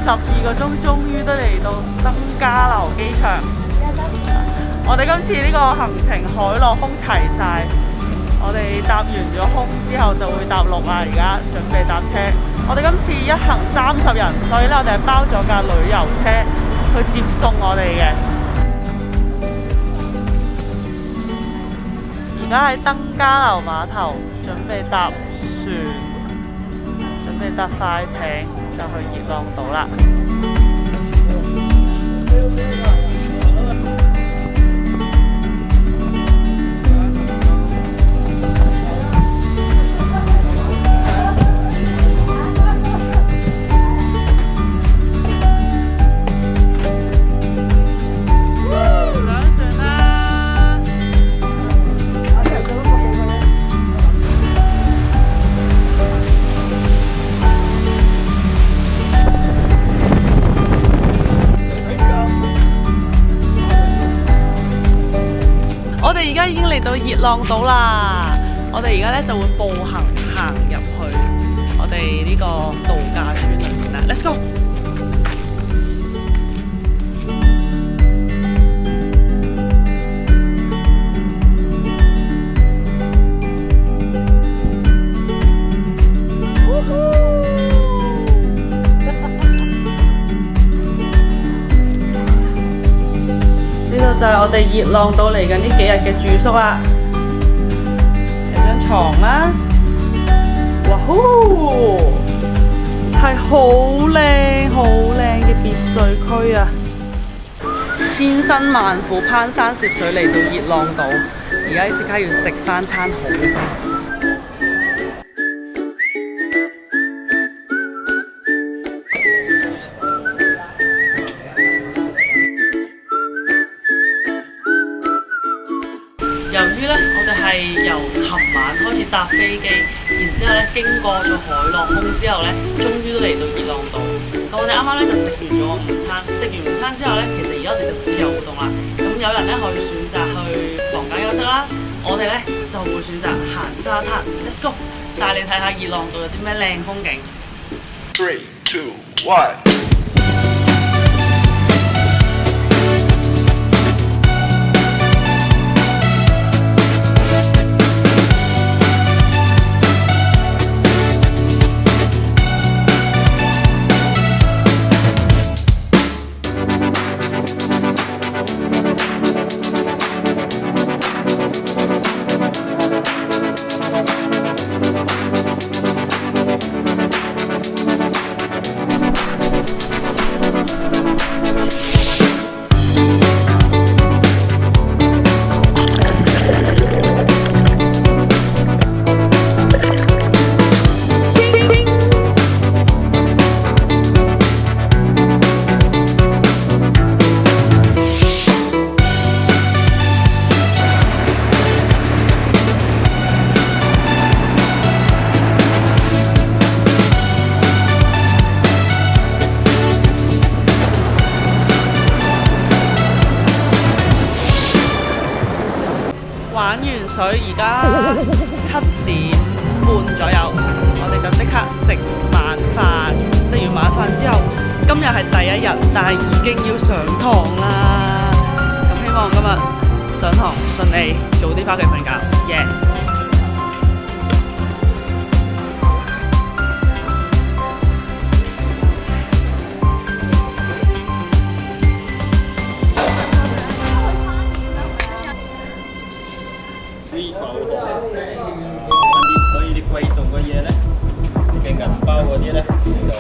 12個鐘，終於都嚟到登嘉樓機場。我哋今次呢個行程海陸空齊晒，我哋搭完咗空之後就會搭陸啦，而家準備搭車。我哋今次一行30人，所以咧我哋係包咗架旅遊車去接送我哋嘅。而家喺登嘉樓碼頭準備搭船，準備搭快艇就去熱浪島啦。我哋而家已經嚟到熱浪島啦！我哋而家咧就會步行行入去我哋呢個度假村裏面啦。Let's go！就係我哋熱浪島嚟緊呢幾日嘅住宿啦，有張床啦，哇呼，係好靚嘅別墅區啊！千辛萬苦攀山涉水嚟到熱浪島，而家即刻要食返餐好嘅先。由於咧，我哋係由琴晚開始搭飛機，然之後咧經過咗海陸空之後咧，終於都嚟到熱浪島。咁我哋啱啱咧就食完咗午餐，食完午餐之後咧，其實而家我哋就自由活動啦。咁有人咧可以選擇去房間休息啦，我哋咧就會選擇行沙灘。Let's go， 帶你睇下熱浪島有啲咩靚風景。3, 2, 1。玩完水，而家7點半左右，我哋就即刻食晚飯。食完晚飯之後，今日係第一日，但係已經要上堂啦。咁希望今日上堂順利，早啲返屋企瞓覺。耶！所以你貴重嘅嘢咧，你嘅銀包嗰啲咧，你就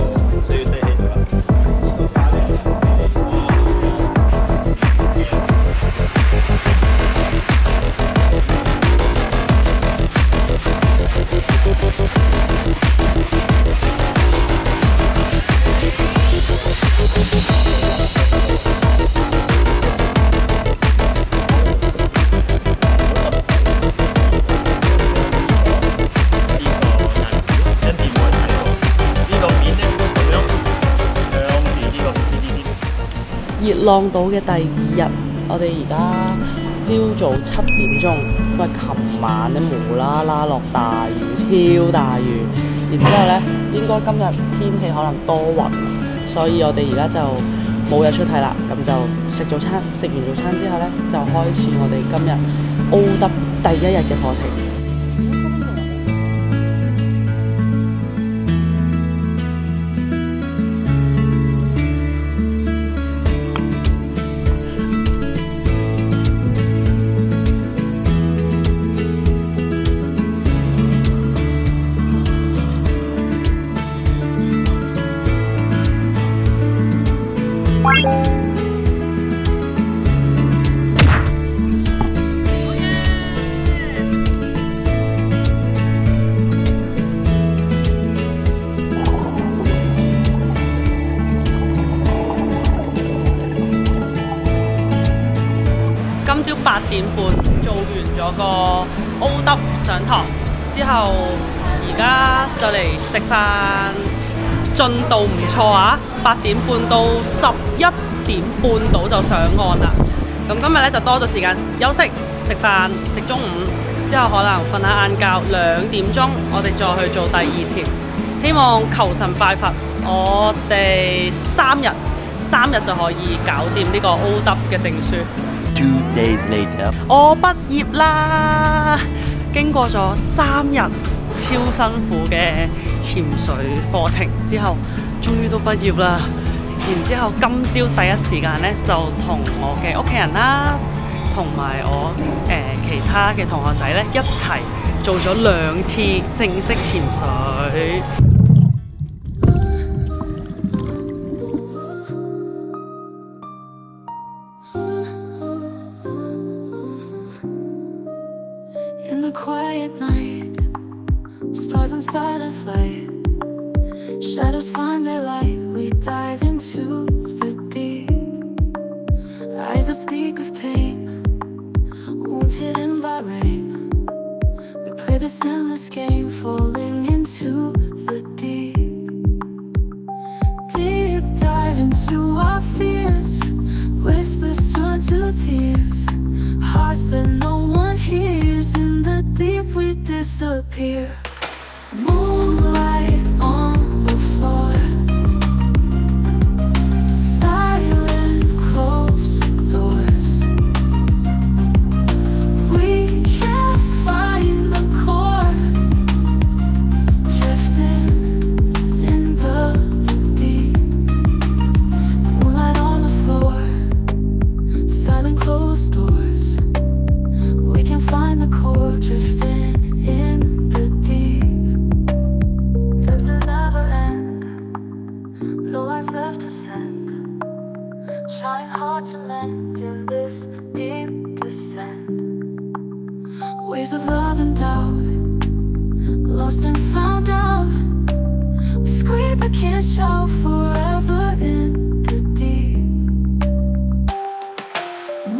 需要堆喺度啦。呢個價咧，熱浪島嘅第2日，我哋而家朝早7點鐘，因為琴晚咧無啦啦落大雨，超大雨，然之後咧應該今日天氣可能多雲，所以我哋而家就冇日出睇啦。咁就食早餐，食完早餐之後呢，就開始我哋今日OW第一日嘅課程。今朝8點半做完咗個OW上堂之後，而家就嚟食飯，進度唔錯啊！8點半到11點半到就上岸啦。咁今日咧就多咗時間休息、食飯、食中午，之後可能瞓下晏覺，2點鐘我哋再去做第2潛。希望求神拜佛，我哋3日就可以搞掂呢個OW嘅證書。2 days later， 我畢業啦！經過咗3日超辛苦嘅潛水課程之後，終於都畢業啦。然之後今朝第一時間呢，就同我嘅屋企人啦，同埋我其他嘅同學仔呢，一齊做咗2次正式潛水。In the quiet night, stars inside a flight, shadows find their light. We dive into the deep, eyes that speak of pain, wounds hidden by rain. We play this endless game, falling into the deep. Deep dive into our fears, whispers turn to tears, hearts that no one hears. In the deep we disappear. Moonlight on the floor, silent closed doors. We can't find the core, drifting in the deep. Moonlight on the floor, silent closed doors. We can find the core, drifting in the deep. Depths that never end, no lines left to send. Trying hard to mend in this deep descent. Waves of love and doubt, lost and found out. We scream but can't shout, forever in the deep.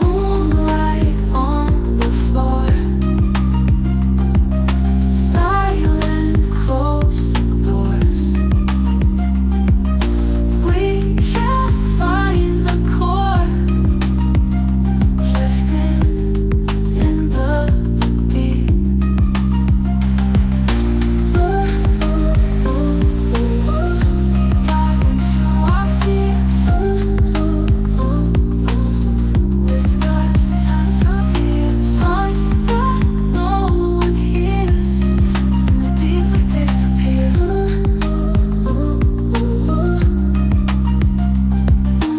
Moonlight on the floor, silent closed doors. We can't find the core, drifting in the deep. We dive into our fears, whispers turn to tears, hearts that no one hears. In the deep we disappear.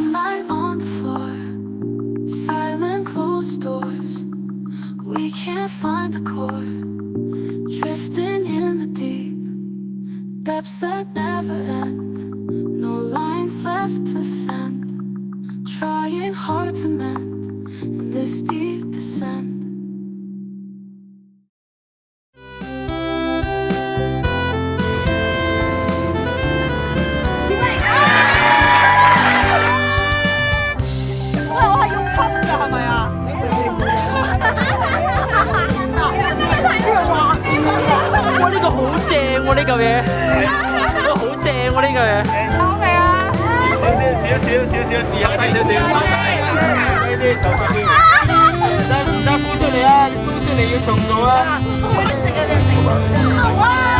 Moonlight on the floor, silent closed doors. We can't find the core, drifting in the deep. Depths that never end, no lines left to send. Trying hard to mend in this deep descent.哇！呢個好正喎，呢嚿嘢，哇，好正喎呢嚿嘢。少試下低少少，呢啲就得先。唔得搬出嚟啊！搬出嚟要重做啊！哇！